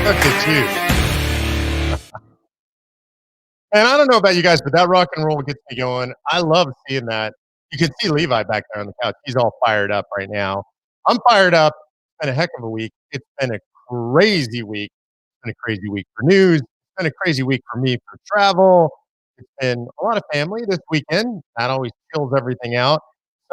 Look at you. And I don't know about you guys, but that rock and roll gets me going. I love seeing that. You can see Levi back there on the couch. He's all fired up right now. I'm fired up. It's been a heck of a week. It's been a crazy week. It's been a crazy week for news. It's been a crazy week for me for travel. It's been a lot of family this weekend. That always chills everything out.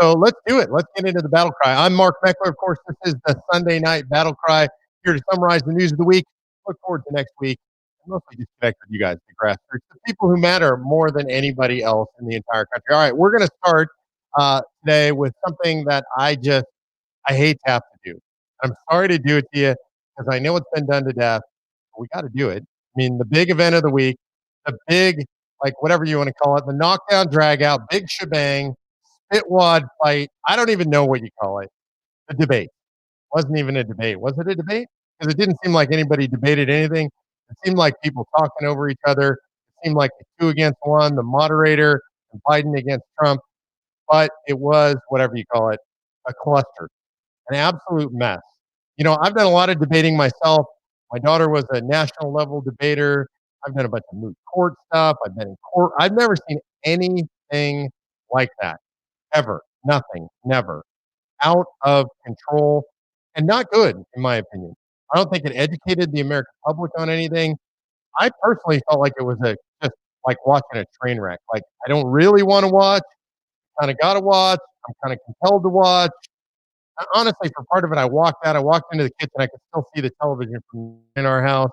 So let's do it. Let's get into the battle cry. I'm Mark Meckler. Of course, this is the Sunday night battle cry here to summarize the news of the week. Look forward to next week. Mostly just connect with you guys, the grassroots, the people who matter more than anybody else in the entire country. All right, we're going to start today with something that I hate to have to do. I'm sorry to do it to you because I know it's been done to death. But we got to do it. I mean, the big event of the week, the big, like whatever you want to call it, the knockdown, drag out, big shebang, spitwad fight. I don't even know what you call it. The debate wasn't even a debate. Was it a debate? Because it didn't seem like anybody debated anything. It seemed like people talking over each other. It seemed like the two against one, the moderator and Biden against Trump. But it was, whatever you call it, a cluster, an absolute mess. You know, I've done a lot of debating myself. My daughter was a national level debater. I've done a bunch of moot court stuff. I've been in court. I've never seen anything like that, ever. Nothing, never. Out of control and not good, in my opinion. I don't think it educated the American public on anything. I personally felt like it was just like watching a train wreck. Like I don't really want to watch. Kind of got to watch. I'm kind of compelled to watch. Honestly, for part of it, I walked out. I walked into the kitchen. I could still see the television from in our house,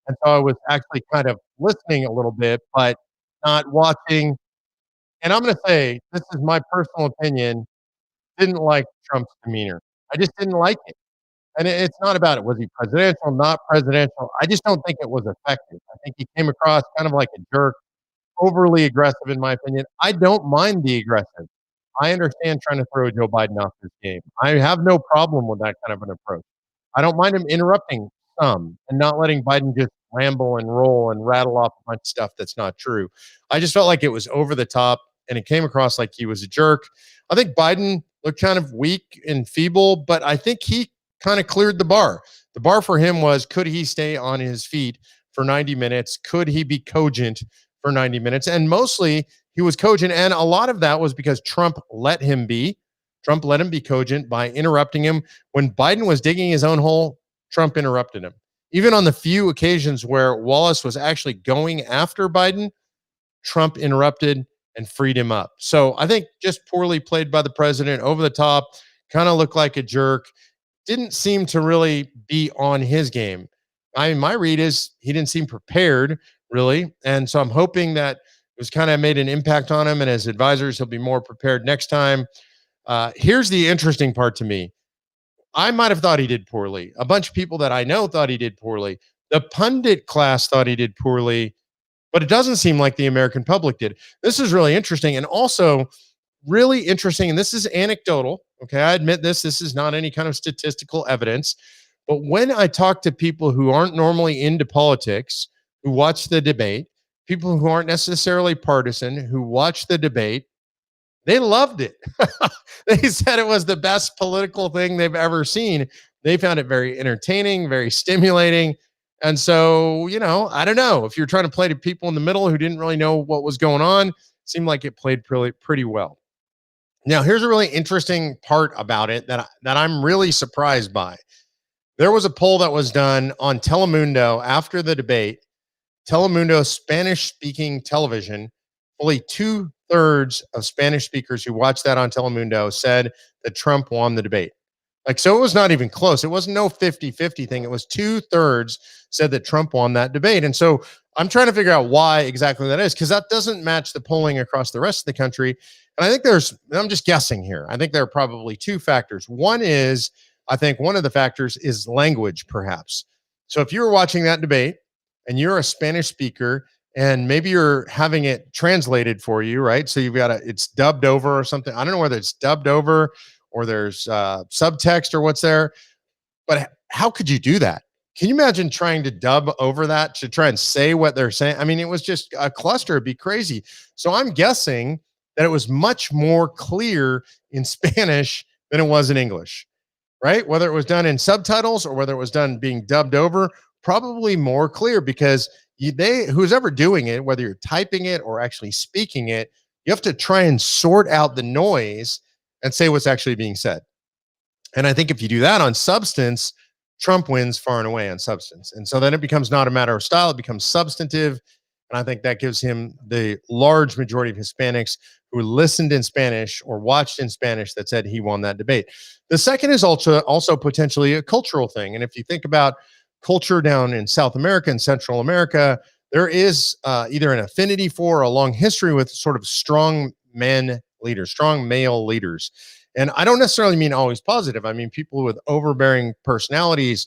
and so I was actually kind of listening a little bit, but not watching. And I'm going to say this is my personal opinion. Didn't like Trump's demeanor. I just didn't like it. And it's not about it. Was he presidential, not presidential? I just don't think it was effective. I think he came across kind of like a jerk, overly aggressive, in my opinion. I don't mind the aggressive. I understand trying to throw Joe Biden off this game. I have no problem with that kind of an approach. I don't mind him interrupting some and not letting Biden just ramble and roll and rattle off a bunch of stuff that's not true. I just felt like it was over the top and it came across like he was a jerk. I think Biden looked kind of weak and feeble, but I think he kind of cleared the bar. The bar for him was, could he stay on his feet for 90 minutes? Could he be cogent for 90 minutes? And mostly he was cogent. And a lot of that was because Trump let him be. Trump let him be cogent by interrupting him. When Biden was digging his own hole, Trump interrupted him. Even on the few occasions where Wallace was actually going after Biden, Trump interrupted and freed him up. So I think just poorly played by the president, over the top, kind of looked like a jerk. Didn't seem to really be on his game. I mean, my read is he didn't seem prepared really. And so I'm hoping that it was kind of made an impact on him and his advisors, he'll be more prepared next time. Here's the interesting part to me. I might have thought he did poorly. A bunch of people that I know thought he did poorly. The pundit class thought he did poorly, but it doesn't seem like the American public did. This is really interesting. And also, really interesting, and this is anecdotal. Okay, I admit this. This is not any kind of statistical evidence. But when I talk to people who aren't normally into politics, who watch the debate, people who aren't necessarily partisan, who watch the debate, they loved it. They said it was the best political thing they've ever seen. They found it very entertaining, very stimulating. And so, you know, I don't know if you're trying to play to people in the middle who didn't really know what was going on, seemed like it played pretty well. Now, here's a really interesting part about it that I'm really surprised by. There was a poll that was done on Telemundo after the debate. Telemundo, Spanish-speaking television, fully two-thirds of Spanish speakers who watched that on Telemundo said that Trump won the debate. Like, so it was not even close. It wasn't no 50-50 thing. It was two-thirds said that Trump won that debate. And so I'm trying to figure out why exactly that is, because that doesn't match the polling across the rest of the country. And I think I'm just guessing here. I think there are probably two factors. One is, I think one of the factors is language, perhaps. So if you were watching that debate and you're a Spanish speaker and maybe you're having it translated for you, right? So it's dubbed over or something. I don't know whether it's dubbed over or there's subtext or what's there, but how could you do that? Can you imagine trying to dub over that to try and say what they're saying? I mean, it was just a cluster. It'd be crazy. So I'm guessing that it was much more clear in Spanish than it was in English, right? Whether it was done in subtitles or whether it was done being dubbed over, probably more clear because who's ever doing it, whether you're typing it or actually speaking it, you have to try and sort out the noise and say what's actually being said. And I think if you do that on substance, Trump wins far and away on substance. And so then it becomes not a matter of style, it becomes substantive. And I think that gives him the large majority of Hispanics who listened in Spanish or watched in Spanish that said he won that debate. The second is also potentially a cultural thing. And if you think about culture down in South America and Central America, there is either an affinity for or a long history with sort of strong men leaders, strong male leaders. And I don't necessarily mean always positive. I mean people with overbearing personalities.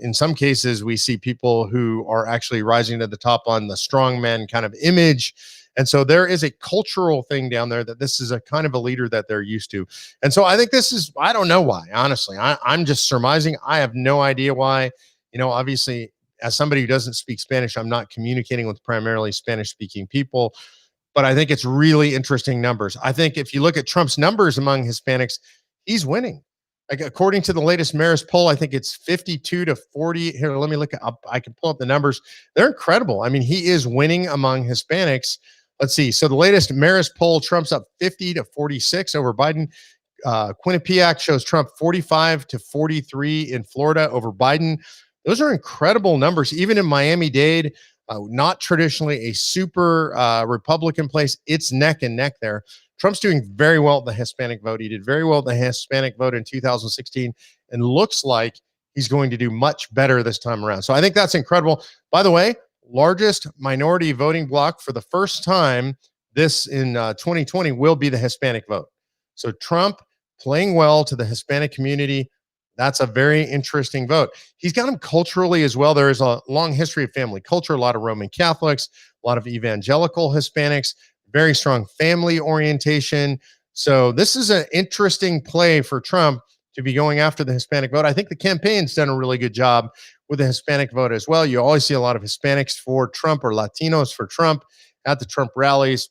In some cases, we see people who are actually rising to the top on the strongman kind of image. And so there is a cultural thing down there that this is a kind of a leader that they're used to. And so I think this is, I don't know why, honestly. I'm just surmising. I have no idea why. Obviously, as somebody who doesn't speak Spanish, I'm not communicating with primarily Spanish speaking people, but I think it's really interesting numbers. I think if you look at Trump's numbers among Hispanics, he's winning. Like according to the latest Marist poll, I think it's 52 to 40. Here, let me look up. I can pull up the numbers. They're incredible. I mean, he is winning among Hispanics. Let's see. So the latest Marist poll, Trump's up 50 to 46 over Biden. Quinnipiac shows Trump 45 to 43 in Florida over Biden. Those are incredible numbers. Even in Miami-Dade, not traditionally a super Republican place, it's neck and neck there. Trump's doing very well at the Hispanic vote. He did very well at the Hispanic vote in 2016 and looks like he's going to do much better this time around. So I think that's incredible. By the way, largest minority voting bloc for the first time this in 2020 will be the Hispanic vote. So Trump playing well to the Hispanic community. That's a very interesting vote. He's got them culturally as well. There is a long history of family culture, a lot of Roman Catholics, a lot of evangelical Hispanics, very strong family orientation. So this is an interesting play for Trump to be going after the Hispanic vote. I think the campaign's done a really good job with the Hispanic vote as well. You always see a lot of Hispanics for Trump or Latinos for Trump at the Trump rallies.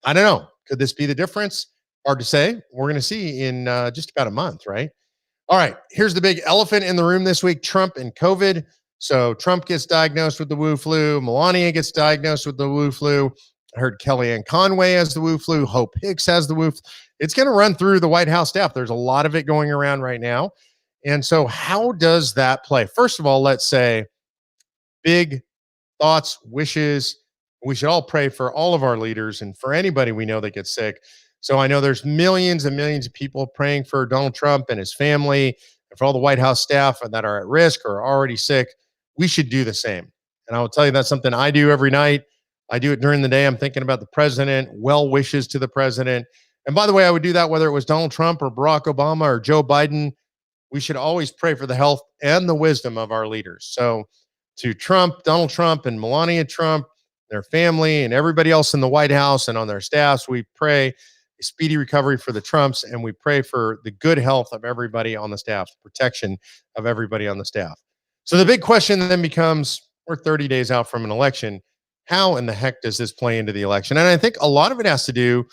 I don't know. Could this be the difference? Hard to say. We're going to see in just about a month, right? All right, here's the big elephant in the room this week, Trump and COVID. So Trump gets diagnosed with the Wu flu. Melania gets diagnosed with the Wu flu. I heard Kellyanne Conway has the Wu flu. Hope Hicks has the Wu flu. It's going to run through the White House staff. There's a lot of it going around right now. And so how does that play? First of all, let's say big thoughts, wishes. We should all pray for all of our leaders and for anybody we know that gets sick. So I know there's millions and millions of people praying for Donald Trump and his family and for all the White House staff that are at risk or are already sick. We should do the same. And I will tell you that's something I do every night. I do it during the day. I'm thinking about the president, well wishes to the president. And by the way, I would do that whether it was Donald Trump or Barack Obama or Joe Biden. We should always pray for the health and the wisdom of our leaders. So to Trump, Donald Trump and Melania Trump, their family and everybody else in the White House and on their staffs, we pray a speedy recovery for the Trumps, and we pray for the good health of everybody on the staff, protection of everybody on the staff. So the big question then becomes, we're 30 days out from an election. How in the heck does this play into the election? And I think a lot of it has to do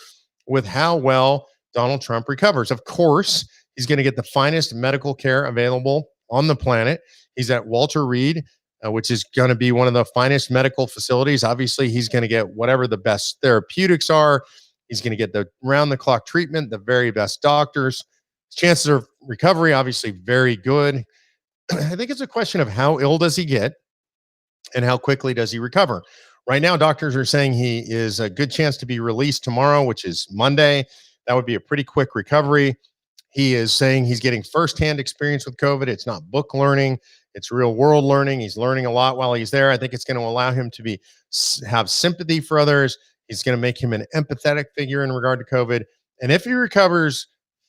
with how well Donald Trump recovers. Of course, he's going to get the finest medical care available on the planet. He's at Walter Reed, which is going to be one of the finest medical facilities. Obviously, he's going to get whatever the best therapeutics are. He's going to get the round-the-clock treatment, the very best doctors. Chances of recovery, obviously, very good. I think it's a question of how ill does he get and how quickly does he recover. Right now, doctors are saying he is a good chance to be released tomorrow, which is Monday. That would be a pretty quick recovery. He is saying he's getting firsthand experience with COVID. It's not book learning. It's real world learning. He's learning a lot while he's there. I think it's going to allow him to have sympathy for others. He's going to make him an empathetic figure in regard to COVID. And if he recovers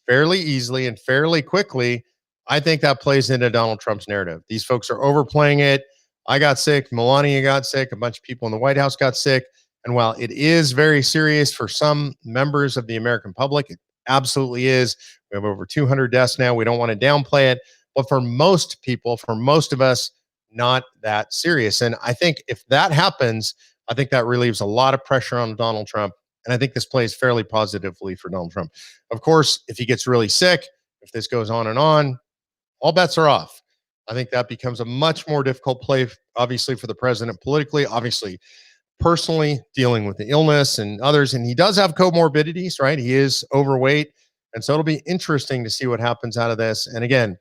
fairly easily and fairly quickly, I think that plays into Donald Trump's narrative. These folks are overplaying it. I got sick. Melania got sick. A bunch of people in the White House got sick. And while it is very serious for some members of the American public, it absolutely is. We have over 200 deaths now. We don't want to downplay it. But for most people, for most of us, not that serious. And I think if that happens, I think that relieves a lot of pressure on Donald Trump. And I think this plays fairly positively for Donald Trump. Of course, if he gets really sick, if this goes on and on, all bets are off. I think that becomes a much more difficult play, obviously, for the president politically, obviously, personally, dealing with the illness and others. And he does have comorbidities, right? He is overweight. And so it'll be interesting to see what happens out of this. And again,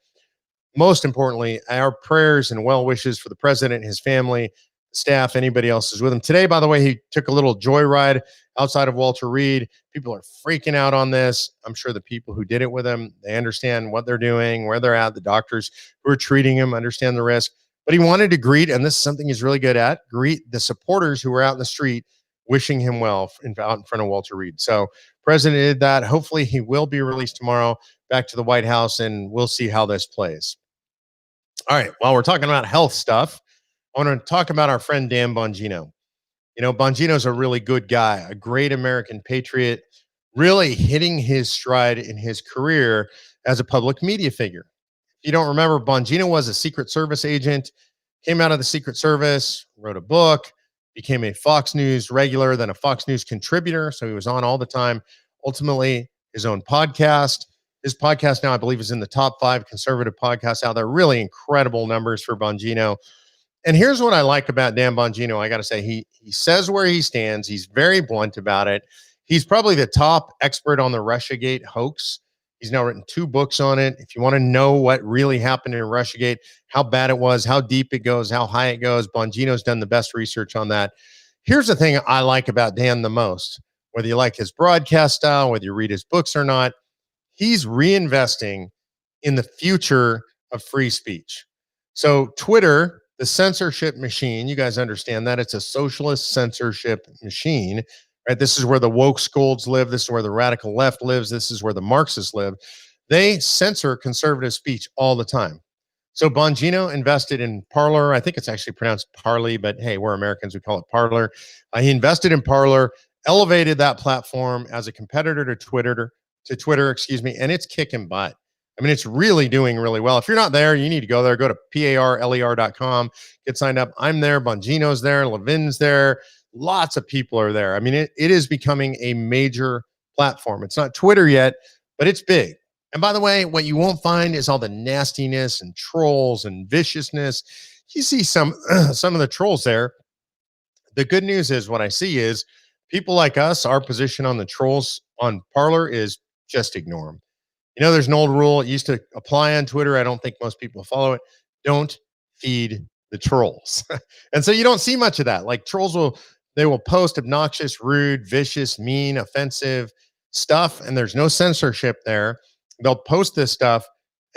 most importantly, our prayers and well wishes for the president, his family, staff, anybody else is with him. Today, by the way, he took a little joyride outside of Walter Reed. People are freaking out on this. I'm sure the people who did it with him, they understand what they're doing, where they're at. The doctors who are treating him understand the risk. But he wanted to greet, and this is something he's really good at, greet the supporters who were out in the street wishing him well out in front of Walter Reed. So president did that. Hopefully he will be released tomorrow back to the White House, and we'll see how this plays. All right. While we're talking about health stuff, I want to talk about our friend Dan Bongino. You know, Bongino's a really good guy, a great American patriot, really hitting his stride in his career as a public media figure. If you don't remember, Bongino was a Secret Service agent, came out of the Secret Service, wrote a book, became a Fox News regular, then a Fox News contributor. So he was on all the time. Ultimately, his own podcast. His podcast now, I believe, is in the top 5 conservative podcasts out there. Really incredible numbers for Bongino. And here's what I like about Dan Bongino. I got to say, he says where he stands. He's very blunt about it. He's probably the top expert on the Russiagate hoax. He's now written 2 books on it. If you want to know what really happened in Russiagate, how bad it was, how deep it goes, how high it goes, Bongino's done the best research on that. Here's the thing I like about Dan the most, whether you like his broadcast style, whether you read his books or not, he's reinvesting in the future of free speech. So Twitter, the censorship machine, you guys understand that it's a socialist censorship machine, right? This is where the woke scolds live. This is where the radical left lives. This is where the Marxists live. They censor conservative speech all the time. So Bongino invested in Parler. I think it's actually pronounced Parley, but hey, we're Americans. We call it Parler. He invested in Parler, elevated that platform as a competitor to Twitter, excuse me, and it's kicking butt. I mean, it's really doing really well. If you're not there, you need to go there. Go to parler.com, get signed up. I'm there. Bongino's there. Levin's there. Lots of people are there. I mean, it is becoming a major platform. It's not Twitter yet, but it's big. And by the way, what you won't find is all the nastiness and trolls and viciousness. You see some of the trolls there. The good news is what I see is people like us, our position on the trolls on Parler is just ignore them. You know, there's an old rule. It used to apply on Twitter. I don't think most people follow it. Don't feed the trolls. And so you don't see much of that. Like they will post obnoxious, rude, vicious, mean, offensive stuff, and there's no censorship there. They'll post this stuff,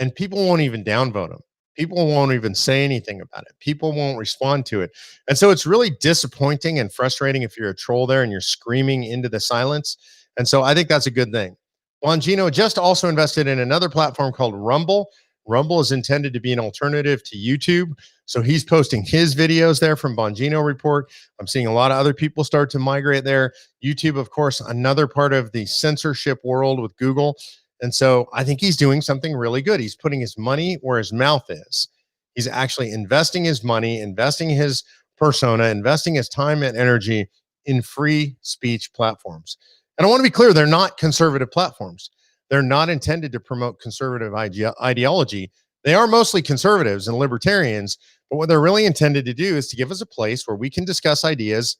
and people won't even downvote them. People won't even say anything about it. People won't respond to it. And so it's really disappointing and frustrating if you're a troll there and you're screaming into the silence. And so I think that's a good thing. Bongino just also invested in another platform called Rumble. Rumble is intended to be an alternative to YouTube. So he's posting his videos there from Bongino Report. I'm seeing a lot of other people start to migrate there. YouTube, of course, another part of the censorship world with Google. And so I think he's doing something really good. He's putting his money where his mouth is. He's actually investing his money, investing his persona, investing his time and energy in free speech platforms. And I want to be clear, they're not conservative platforms. They're not intended to promote conservative ideology. They are mostly conservatives and libertarians, but what they're really intended to do is to give us a place where we can discuss ideas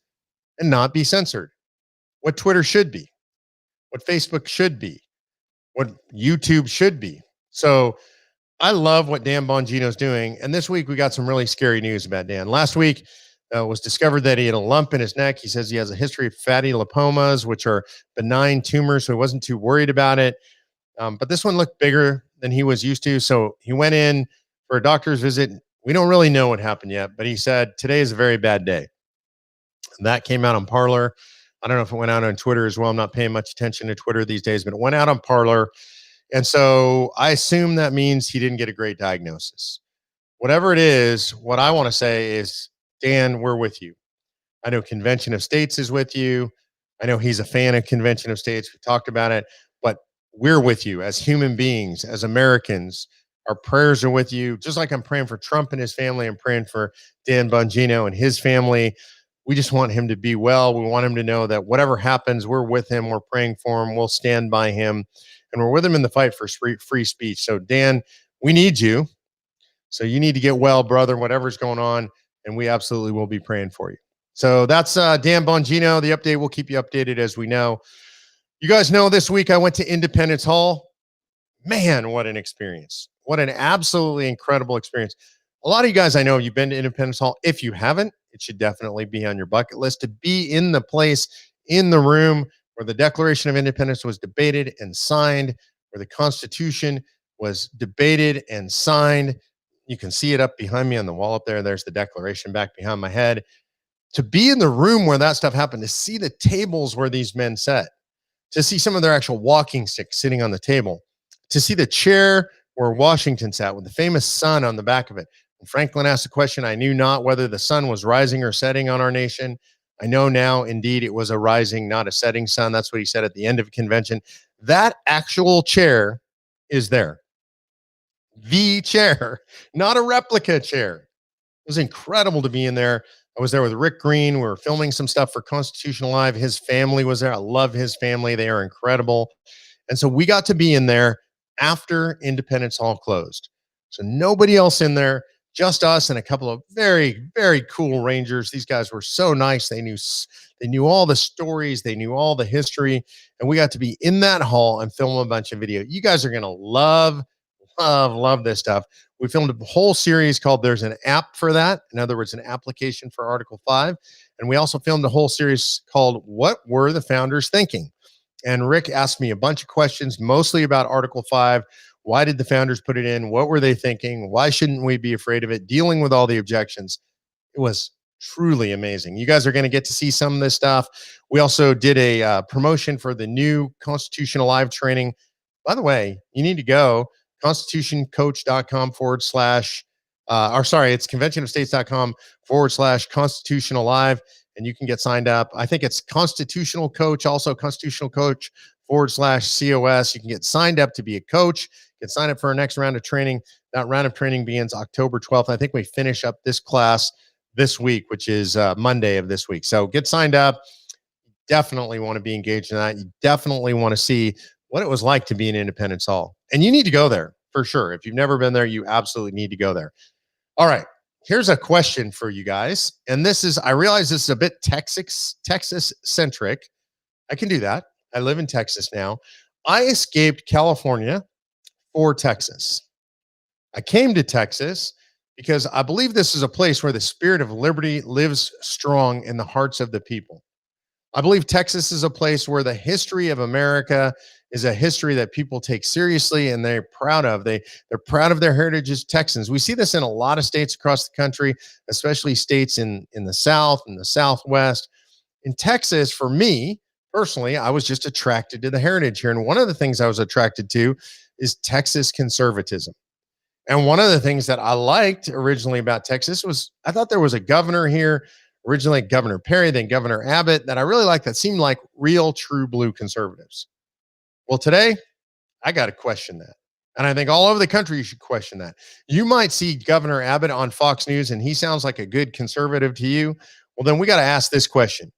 and not be censored. What Twitter should be, what Facebook should be, what YouTube should be. So I love what Dan Bongino's doing. And this week we got some really scary news about Dan. Last week was discovered that he had a lump in his neck. He says he has a history of fatty lipomas, which are benign tumors. So he wasn't too worried about it. But this one looked bigger than he was used to. So he went in for a doctor's visit. We don't really know what happened yet, but he said, today is a very bad day. And that came out on Parler. I don't know if it went out on Twitter as well. I'm not paying much attention to Twitter these days, but it went out on Parler. And so I assume that means he didn't get a great diagnosis. Whatever it is, what I want to say is, Dan, we're with you. I know Convention of States is with you. I know he's a fan of Convention of States. We talked about it, but we're with you as human beings, as Americans. Our prayers are with you. Just like I'm praying for Trump and his family, I'm praying for Dan Bongino and his family. We just want him to be well. We want him to know that whatever happens, we're with him. We're praying for him. We'll stand by him. And we're with him in the fight for free speech. So, Dan, we need you. So you need to get well, brother, whatever's going on, and we absolutely will be praying for you. So that's Dan Bongino. The update, we'll keep you updated as we know. You guys know this week I went to Independence Hall. Man, what an experience. What an absolutely incredible experience. A lot of you guys I know, you've been to Independence Hall. If you haven't, it should definitely be on your bucket list to be in the place, in the room where the Declaration of Independence was debated and signed, where the Constitution was debated and signed. You can see it up behind me on the wall up there. There's the Declaration back behind my head. To be in the room where that stuff happened, to see the tables where these men sat, to see some of their actual walking sticks sitting on the table, to see the chair where Washington sat with the famous sun on the back of it. When Franklin asked the question, I knew not whether the sun was rising or setting on our nation. I know now, indeed, it was a rising, not a setting sun. That's what he said at the end of a convention. That actual chair is there. The chair, not a replica chair. It was incredible to be in there. I was there with Rick Green. We were filming some stuff for Constitutional Live. His family was there. I love his family. They are incredible. And so we got to be in there after Independence Hall closed. So nobody else in there, just us and a couple of very, very cool Rangers. These guys were so nice. They knew all the stories. They knew all the history. And we got to be in that hall and film a bunch of video. You guys are going to love this stuff. We filmed a whole series called There's an App for That. In other words, an application for Article 5. And we also filmed a whole series called What Were the Founders Thinking? And Rick asked me a bunch of questions, mostly about Article 5. Why did the founders put it in? What were they thinking? Why shouldn't we be afraid of it? Dealing with all the objections. It was truly amazing. You guys are going to get to see some of this stuff. We also did a promotion for the new Constitutional Live training. By the way, you need to go constitutioncoach.com it's conventionofstates.com/constitutional live. And you can get signed up. I think it's Constitutional Coach, also Constitutional Coach /COS. You can get signed up to be a coach, get signed up for our next round of training. That round of training begins October 12th. I think we finish up this class this week, which is Monday of this week. So get signed up. Definitely want to be engaged in that. You definitely want to see what it was like to be in Independence Hall. And you need to go there for sure. If you've never been there, you absolutely need to go there. All right. Here's a question for you guys. And I realize this is a bit Texas centric. I can do that. I live in Texas now. I escaped California for Texas. I came to Texas because I believe this is a place where the spirit of liberty lives strong in the hearts of the people. I believe Texas is a place where the history of America is a history that people take seriously and they're proud of. They're proud of their heritage as Texans. We see this in a lot of states across the country, especially states in the South and the Southwest. In Texas, for me personally, I was just attracted to the heritage here. And one of the things I was attracted to is Texas conservatism. And one of the things that I liked originally about Texas was I thought there was a governor here, originally Governor Perry, then Governor Abbott, that I really liked, that seemed like real true blue conservatives. Well, today, I got to question that. And I think all over the country, you should question that. You might see Governor Abbott on Fox News, and he sounds like a good conservative to you. Well, then we got to ask this question.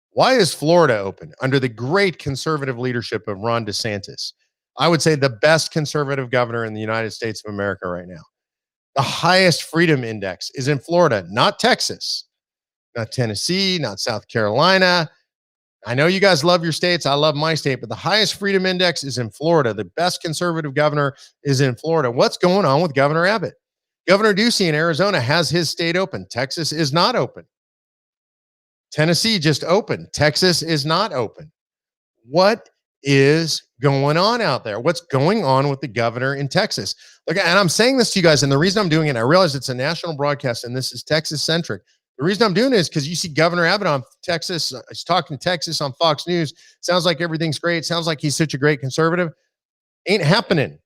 Why is Florida open under the great conservative leadership of Ron DeSantis? I would say the best conservative governor in the United States of America right now. The highest freedom index is in Florida, not Texas, not Tennessee, not South Carolina. I know you guys love your states. I love my state, but the highest freedom index is in Florida. The best conservative governor is in Florida. What's going on with Governor Abbott? Governor Ducey in Arizona has his state open. Texas is not open. Tennessee just opened. Texas is not open. What is going on out there? What's going on with the governor in Texas? Look, and I'm saying this to you guys, and the reason I'm doing it, I realize it's a national broadcast and this is Texas centric. The reason I'm doing it is because you see Governor Abbott on Texas. He's talking Texas on Fox News. Sounds like everything's great. Sounds like he's such a great conservative. Ain't happening.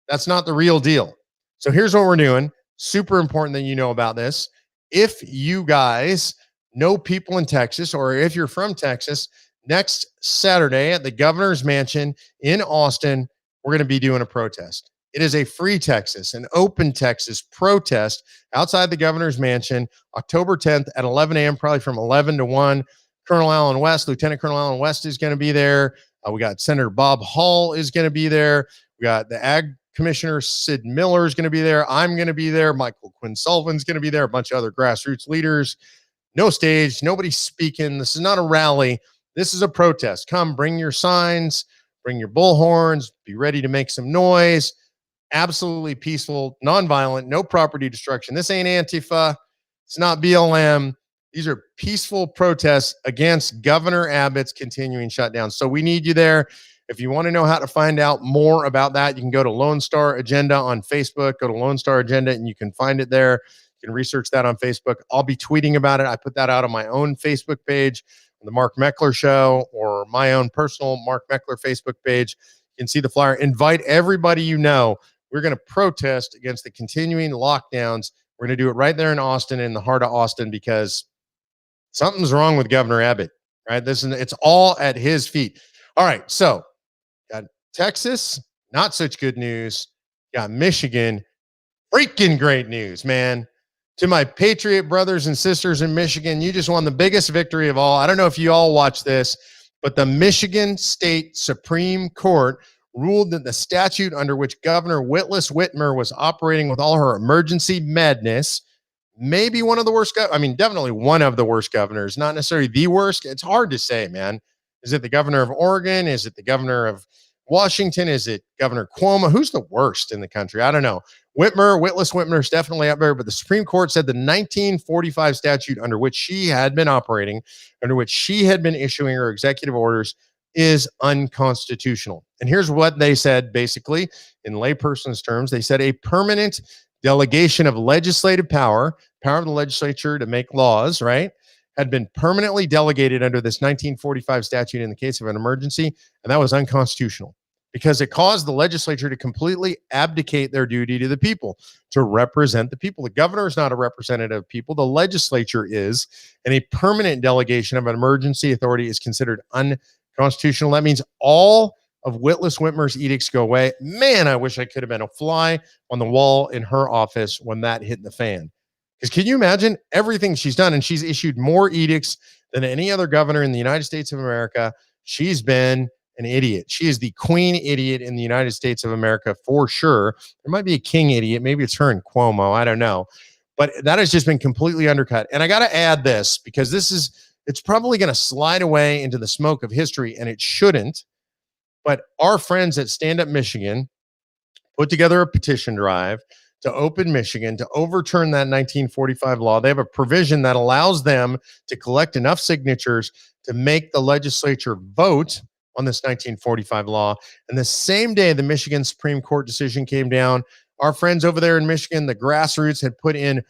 That's not the real deal. So here's what we're doing. Super important that you know about this. If you guys know people in Texas, or if you're from Texas, next Saturday at the governor's mansion in Austin, we're going to be doing a protest. It is a free Texas, an open Texas protest outside the governor's mansion, October 10th at 11 a.m., probably from 11 to 1. Colonel Allen West, Lieutenant Colonel Allen West is going to be there. We got Senator Bob Hall is going to be there. We got the Ag Commissioner Sid Miller is going to be there. I'm going to be there. Michael Quinn Sullivan's going to be there. A bunch of other grassroots leaders. No stage, nobody speaking. This is not a rally. This is a protest. Come, bring your signs, bring your bullhorns, be ready to make some noise. Absolutely peaceful, nonviolent, no property destruction. This ain't Antifa. It's not BLM. These are peaceful protests against Governor Abbott's continuing shutdown. So we need you there. If you want to know how to find out more about that, you can go to Lone Star Agenda on Facebook. Go to Lone Star Agenda and you can find it there. You can research that on Facebook. I'll be tweeting about it. I put that out on my own Facebook page, on the Mark Meckler Show, or my own personal Mark Meckler Facebook page. You can see the flyer. Invite everybody you know. We're going to protest against the continuing lockdowns. We're going to do it right there in Austin, in the heart of Austin, because something's wrong with Governor Abbott, right? It's all at his feet. All right, so got Texas, not such good news. Got Michigan, freaking great news, man. To my Patriot brothers and sisters in Michigan, you just won the biggest victory of all. I don't know if you all watch this, but the Michigan State Supreme Court ruled that the statute under which Governor Whitlis Whitmer was operating with all her emergency madness, maybe one of the worst, definitely one of the worst governors, not necessarily the worst. It's hard to say, man. Is it the governor of Oregon? Is it the governor of Washington? Is it Governor Cuomo? Who's the worst in the country? I don't know. Whitlis Whitmer is definitely up there, but the Supreme Court said the 1945 statute under which she had been operating, under which she had been issuing her executive orders, is unconstitutional. And here's what they said, basically, in layperson's terms. They said a permanent delegation of legislative power of the legislature to make laws, right, had been permanently delegated under this 1945 statute in the case of an emergency, and that was unconstitutional because it caused the legislature to completely abdicate their duty to the people, to represent the people. The governor is not a representative of people. The legislature is, and a permanent delegation of an emergency authority is considered unconstitutional. That means all of Whitlis Whitmer's edicts go away. Man, I wish I could have been a fly on the wall in her office when that hit the fan. Because can you imagine everything she's done? And she's issued more edicts than any other governor in the United States of America. She's been an idiot. She is the queen idiot in the United States of America for sure. There might be a king idiot. Maybe it's her and Cuomo. I don't know. But that has just been completely undercut. And I got to add this because it's probably going to slide away into the smoke of history, and it shouldn't. But our friends at Stand Up Michigan put together a petition drive to open Michigan to overturn that 1945 law. They have a provision that allows them to collect enough signatures to make the legislature vote on this 1945 law. And the same day the Michigan Supreme Court decision came down, our friends over there in Michigan, the grassroots, had put in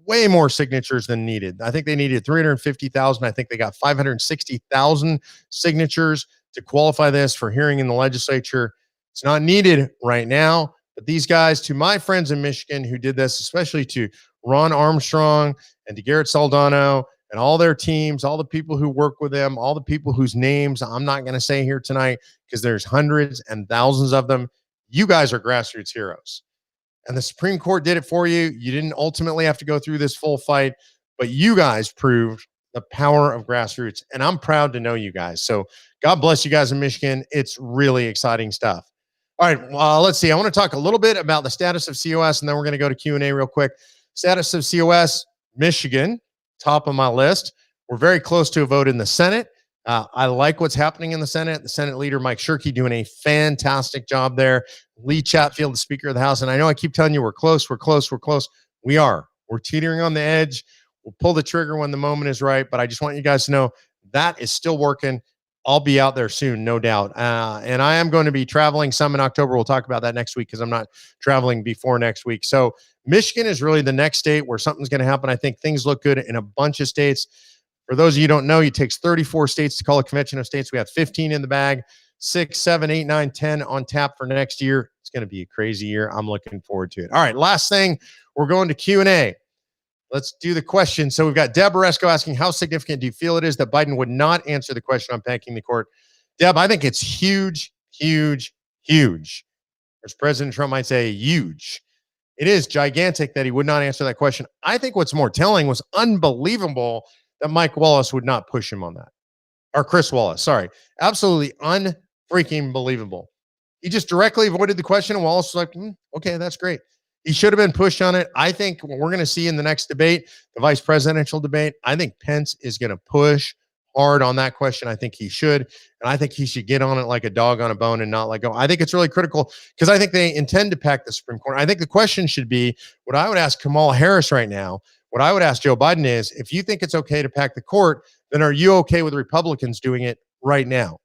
way more signatures than needed. I think they needed 350,000. I think they got 560,000 signatures to qualify this for hearing in the legislature. It's not needed right now, but these guys, to my friends in Michigan who did this, especially to Ron Armstrong and to Garrett Soldano and all their teams, all the people who work with them, all the people whose names I'm not going to say here tonight because there's hundreds and thousands of them. You guys are grassroots heroes. And the Supreme Court did it for you. You didn't ultimately have to go through this full fight, but you guys proved the power of grassroots. And I'm proud to know you guys. So God bless you guys in Michigan. It's really exciting stuff. All right, let's see. I want to talk a little bit about the status of COS, and then we're going to go to Q&A real quick. Status of COS, Michigan, top of my list. We're very close to a vote in the Senate. I like what's happening in the Senate. The Senate leader, Mike Shirkey, doing a fantastic job there. Lee Chatfield, the Speaker of the House. And I know I keep telling you we're close, we're close, we're close. We are. We're teetering on the edge. We'll pull the trigger when the moment is right. But I just want you guys to know that is still working. I'll be out there soon, no doubt. And I am going to be traveling some in October. We'll talk about that next week because I'm not traveling before next week. So Michigan is really the next state where something's going to happen. I think things look good in a bunch of states. For those of you who don't know, it takes 34 states to call a convention of states. We have 15 in the bag, 6, 7, 8, 9, 10 on tap for next year. It's going to be a crazy year. I'm looking forward to it. All right, last thing, we're going to Q&A. Let's do the question. So we've got Deb Oresco asking, how significant do you feel it is that Biden would not answer the question on packing the court? Deb, I think it's huge, huge, huge. As President Trump might say, huge. It is gigantic that he would not answer that question. I think what's more telling was unbelievable that Mike Wallace would not push him on that. Or Chris Wallace, sorry. Absolutely unfreaking believable. He just directly avoided the question, and Wallace was like, okay, that's great. He should have been pushed on it. I think what we're going to see in the next debate, the vice presidential debate, I think Pence is going to push hard on that question. I think he should. And I think he should get on it like a dog on a bone and not let go. I think it's really critical because I think they intend to pack the Supreme Court. I think the question should be what I would ask Kamala Harris right now, what I would ask Joe Biden is if you think it's okay to pack the court, then are you okay with Republicans doing it right now?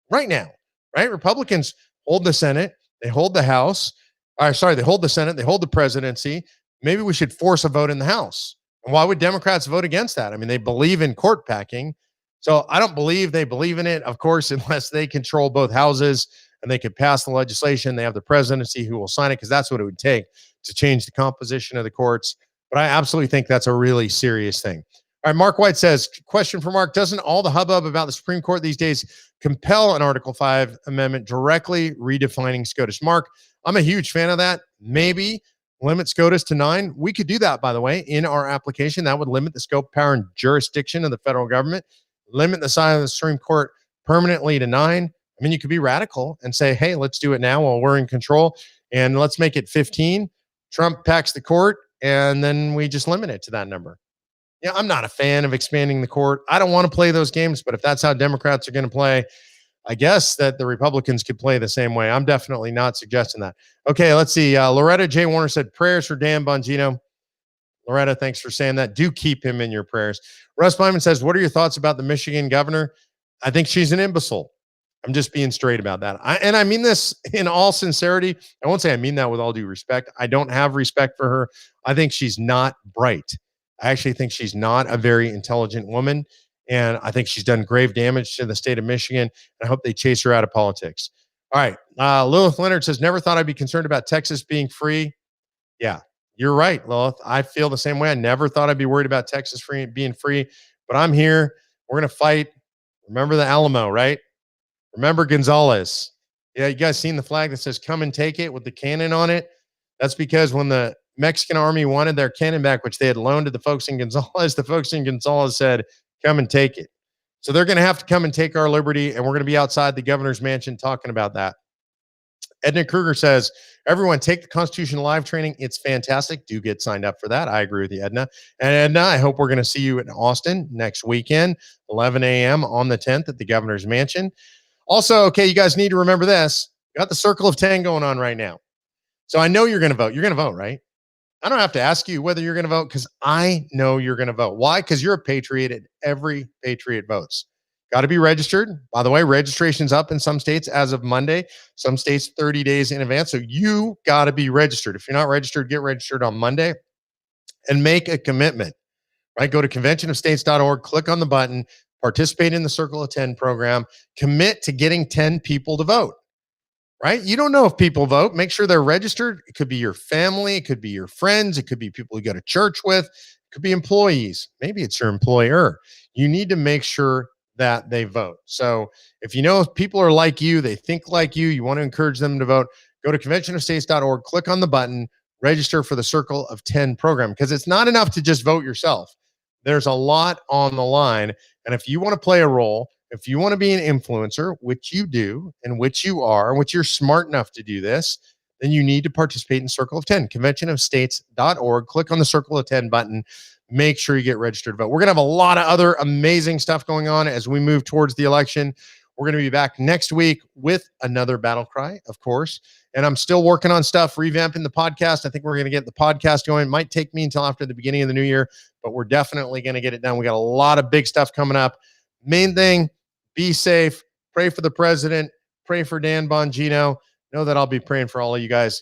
Right now, right? Republicans hold the Senate, they hold the House. They hold the Senate, they hold the presidency. Maybe we should force a vote in the House. And why would Democrats vote against that? I mean, they believe in court packing. So I don't believe they believe in it, of course, unless they control both houses and they could pass the legislation. They have the presidency who will sign it because that's what it would take to change the composition of the courts. But I absolutely think that's a really serious thing. All right, Mark White says, question for Mark, doesn't all the hubbub about the Supreme Court these days compel an Article 5 amendment directly redefining SCOTUS? Mark, I'm a huge fan of that. Maybe limit SCOTUS to 9. We could do that, by the way, in our application. That would limit the scope, power, and jurisdiction of the federal government, limit the size of the Supreme Court permanently to 9. I mean, you could be radical and say, hey, let's do it now while we're in control, and let's make it 15. Trump packs the court, and then we just limit it to that number. Yeah, I'm not a fan of expanding the court. I don't want to play those games, but if that's how Democrats are going to play, I guess that the Republicans could play the same way. I'm definitely not suggesting that. Okay, let's see. Loretta J. Warner said, prayers for Dan Bongino. Loretta, thanks for saying that. Do keep him in your prayers. Russ Byman says, what are your thoughts about the Michigan governor? I think she's an imbecile. I'm just being straight about that. And I mean this in all sincerity. I won't say I mean that with all due respect. I don't have respect for her. I think she's not bright. I actually think she's not a very intelligent woman. And I think she's done grave damage to the state of Michigan. I hope they chase her out of politics. All right. Lilith Leonard says, never thought I'd be concerned about Texas being free. Yeah, you're right, Lilith. I feel the same way. I never thought I'd be worried about Texas being free, but I'm here. We're going to fight. Remember the Alamo, right? Remember Gonzalez. Yeah, you guys seen the flag that says come and take it with the cannon on it? That's because when the Mexican army wanted their cannon back, which they had loaned to the folks in Gonzalez, the folks in Gonzalez said, come and take it. So they're going to have to come and take our liberty, and we're going to be outside the governor's mansion talking about that. Edna Kruger says, everyone take the Constitution Live training. It's fantastic. Do get signed up for that. I agree with you, Edna. And Edna, I hope we're going to see you in Austin next weekend, 11 a.m. on the 10th at the governor's mansion. Also, okay, you guys need to remember this. We got the Circle of 10 going on right now. So I know you're going to vote. You're going to vote, right? I don't have to ask you whether you're going to vote because I know you're going to vote. Why? Because you're a patriot and every patriot votes. Got to be registered. By the way, registration's up in some states as of Monday, some states 30 days in advance. So you got to be registered. If you're not registered, get registered on Monday and make a commitment, right? Go to conventionofstates.org, click on the button, participate in the Circle of 10 program, commit to getting 10 people to vote. Right? You don't know if people vote. Make sure they're registered. It could be your family. It could be your friends. It could be people you go to church with. It could be employees. Maybe it's your employer. You need to make sure that they vote. So if you know if people are like you, they think like you want to encourage them to vote, go to conventionofstates.org, click on the button, register for the Circle of 10 program, because it's not enough to just vote yourself. There's a lot on the line. And if you want to play a role, if you want to be an influencer, which you do, and which you are, which you're smart enough to do this, then you need to participate in Circle of 10, conventionofstates.org. Click on the Circle of 10 button. Make sure you get registered to vote. We're going to have a lot of other amazing stuff going on as we move towards the election. We're going to be back next week with another BattleCry, of course. And I'm still working on stuff, revamping the podcast. I think we're going to get the podcast going. It might take me until after the beginning of the new year, but we're definitely going to get it done. We got a lot of big stuff coming up. Main thing, be safe, pray for the president, pray for Dan Bongino. Know that I'll be praying for all of you guys.